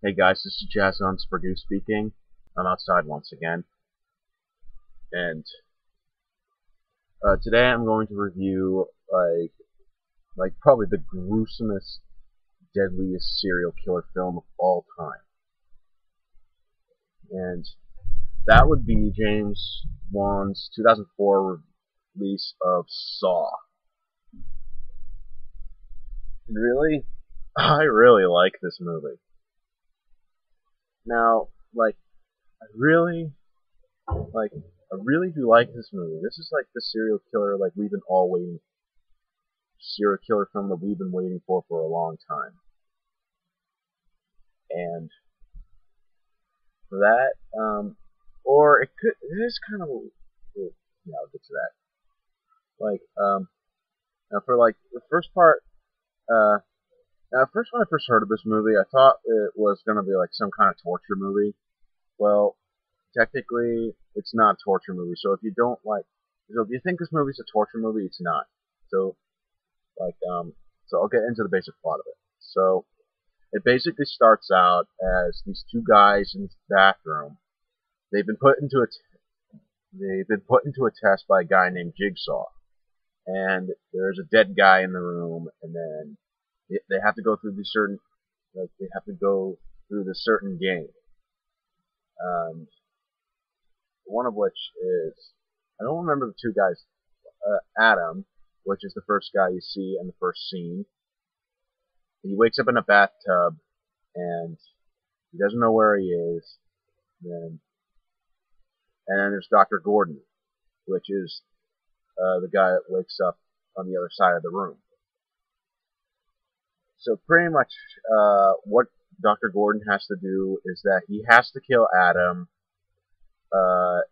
Hey guys, this is Jazz on Purdue speaking. I'm outside once again, and today I'm going to review like probably the gruesomest, deadliest serial killer film of all time, and that would be James Wan's 2004 release of Saw. And really, I really like this movie. Now, like I really do like this movie. This is like the serial killer we've been all waiting serial killer film that we've been waiting for a long time. And for that, it is kind of, I'll get to that. Now for the first part, uh, first when I first heard of this movie, I thought it was gonna be like some kind of torture movie. Well, technically, it's not a torture movie. So if you think this movie's a torture movie, it's not. So like, so I'll get into the basic plot of it. So it basically starts out as these two guys in this bathroom. They've been put into a test by a guy named Jigsaw, and there's a dead guy in the room, and then they have to go through this certain game, and one of which is, I don't remember the two guys. Adam, which is the first guy you see in the first scene. He wakes up in a bathtub, and he doesn't know where he is. Then And then there's Dr. Gordon, which is the guy that wakes up on the other side of the room. So pretty much what Dr. Gordon has to do is that he has to kill Adam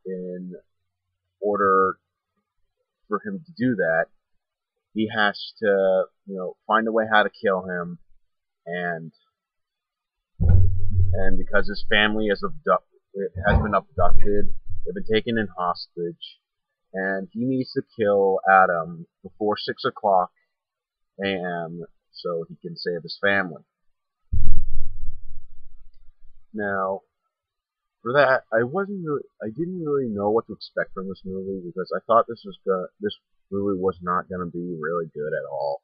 in order for him to do that. He has to, find a way how to kill him, and because his family has been abducted, they've been taken in hostage, and he needs to kill Adam before 6 o'clock a.m. so he can save his family. Now, for that, I didn't really know what to expect from this movie because I thought this movie was not gonna be really good at all.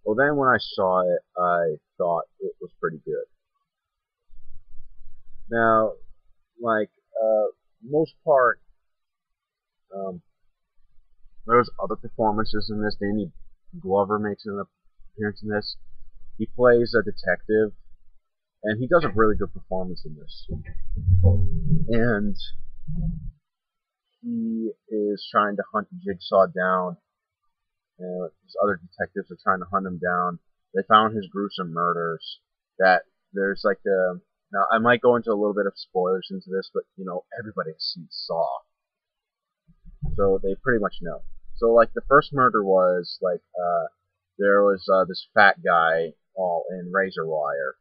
Well, then when I saw it, I thought it was pretty good. Now, like most part, um, there's other performances in this. Danny Glover makes an appearance in this. He plays a detective, and he does a really good performance in this. And he is trying to hunt Jigsaw down, and his other detectives are trying to hunt him down. They found his gruesome murders. That there's like the Now I might go into a little bit of spoilers into this, but everybody has seen Saw, so they pretty much know. So like the first murder was there was this fat guy all in razor wire.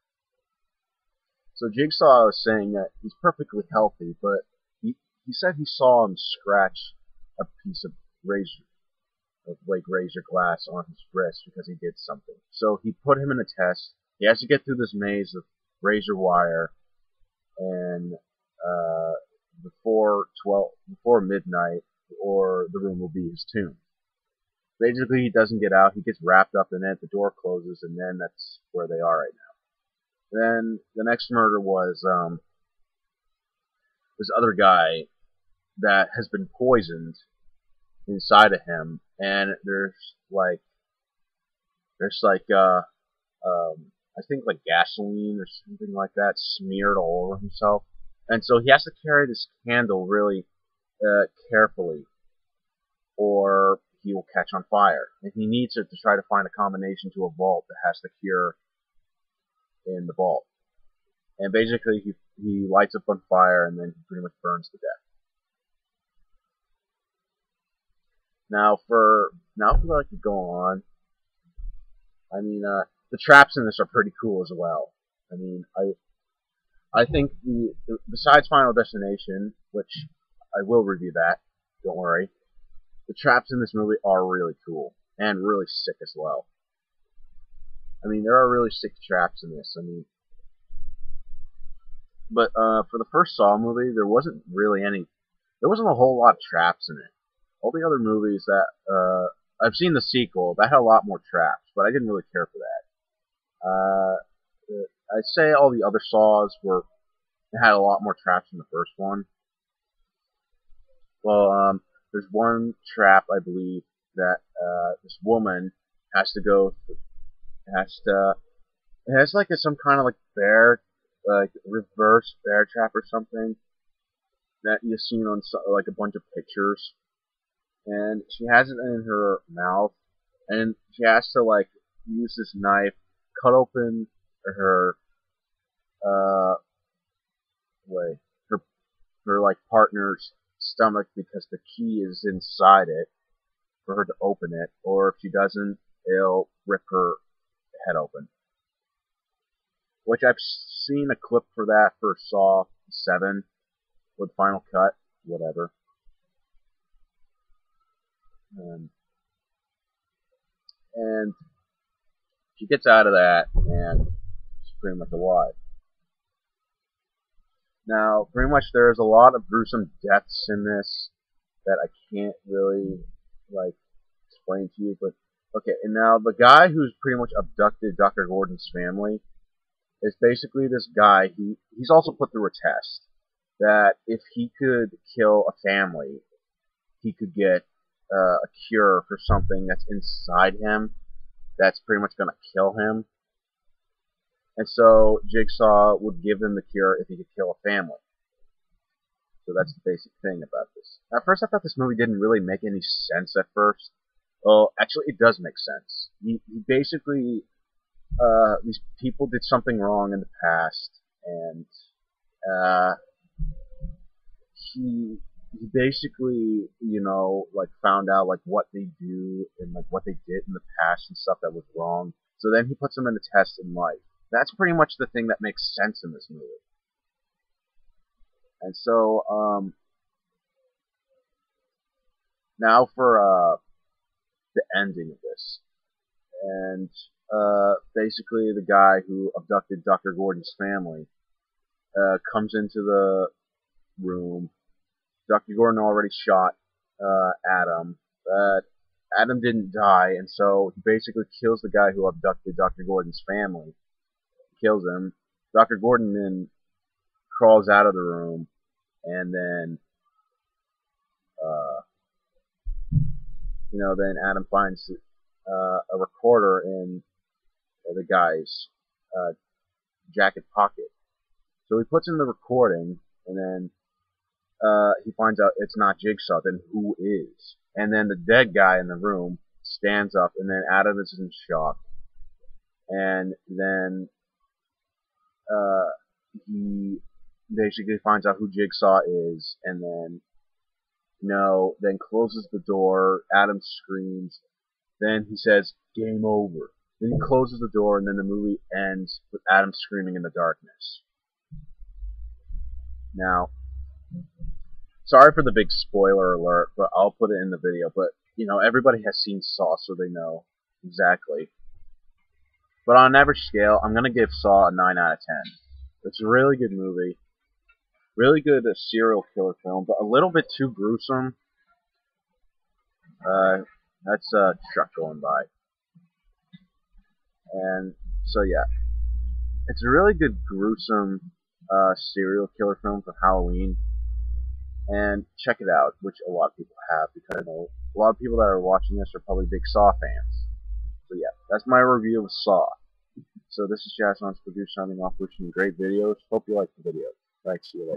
So Jigsaw was saying that he's perfectly healthy, but he said he saw him scratch a piece of razor glass on his wrist because he did something. So he put him in a test. He has to get through this maze of razor wire, and before midnight, or the room will be his tomb. Basically, he doesn't get out. He gets wrapped up in it. The door closes, and then that's where they are right now. Then the next murder was this other guy that has been poisoned inside of him, and I think like gasoline or something like that smeared all over himself, and so he has to carry this candle really carefully, or he will catch on fire. And he needs it to try to find a combination to a vault that has the cure in the vault. And basically, he lights up on fire, and then he pretty much burns to death. Now for I could go on. I mean, the traps in this are pretty cool as well. I mean, I think besides Final Destination, which I will review that, don't worry, the traps in this movie are really cool and really sick as well. I mean, there are really sick traps in this. I mean, But for the first Saw movie, there wasn't really any. There wasn't a whole lot of traps in it. All the other movies that I've seen the sequel that had a lot more traps, but I didn't really care for that. I'd say all the other Saws were had a lot more traps than the first one. Well, there's one trap I believe that this woman has to go has to it has like some kind of like bear like reverse bear trap or something that you've seen on like a bunch of pictures, and she has it in her mouth, and she has to like use this knife, cut open her uh way her her like partner's stomach because the key is inside it for her to open it, or if she doesn't, it'll rip her head open. Which I've seen a clip for that for Saw 7 with Final Cut, whatever. Um, and she gets out of that, and she's pretty much alive. Now, pretty much there's a lot of gruesome deaths in this that I can't really like explain to you, but okay. And now the guy who's pretty much abducted Dr. Gordon's family is basically this guy. He's also put through a test that if he could kill a family, he could get a cure for something that's inside him that's pretty much going to kill him. And so Jigsaw would give him the cure if he could kill a family. So that's the basic thing about this. At first, I thought this movie didn't really make any sense at first. Well, actually, it does make sense. He basically, these people did something wrong in the past, and uh, he basically, like found out like what they do and like what they did in the past and stuff that was wrong. So then he puts them in a test in life. That's pretty much the thing that makes sense in this movie. And so, now for the ending of this. And basically, the guy who abducted Dr. Gordon's family comes into the room. Dr. Gordon already shot Adam, but Adam didn't die, and so he basically kills the guy who abducted Dr. Gordon's family. Kills him. Dr. Gordon then crawls out of the room, and then uh, then Adam finds a recorder in the guy's uh, jacket pocket. So he puts in the recording, and then he finds out it's not Jigsaw. Then who is? And then the dead guy in the room stands up, and then Adam is in shock. And then he basically finds out who Jigsaw is, and then then closes the door. Adam screams. Then he says, "Game over." Then he closes the door, and then the movie ends with Adam screaming in the darkness. Now, sorry for the big spoiler alert, but I'll put it in the video. But everybody has seen Saw, so they know exactly. But on an average scale, I'm gonna give Saw a 9 out of 10. It's a really good movie, really good serial killer film, but a little bit too gruesome. That's a truck going by, and so yeah, it's a really good gruesome serial killer film for Halloween. And check it out, which a lot of people have, because I know a lot of people that are watching this are probably big Saw fans. So yeah, that's my review of Saw. So this is Jazz Producer signing off, wishing you great videos. Hope you liked the video. Thanks, see you later.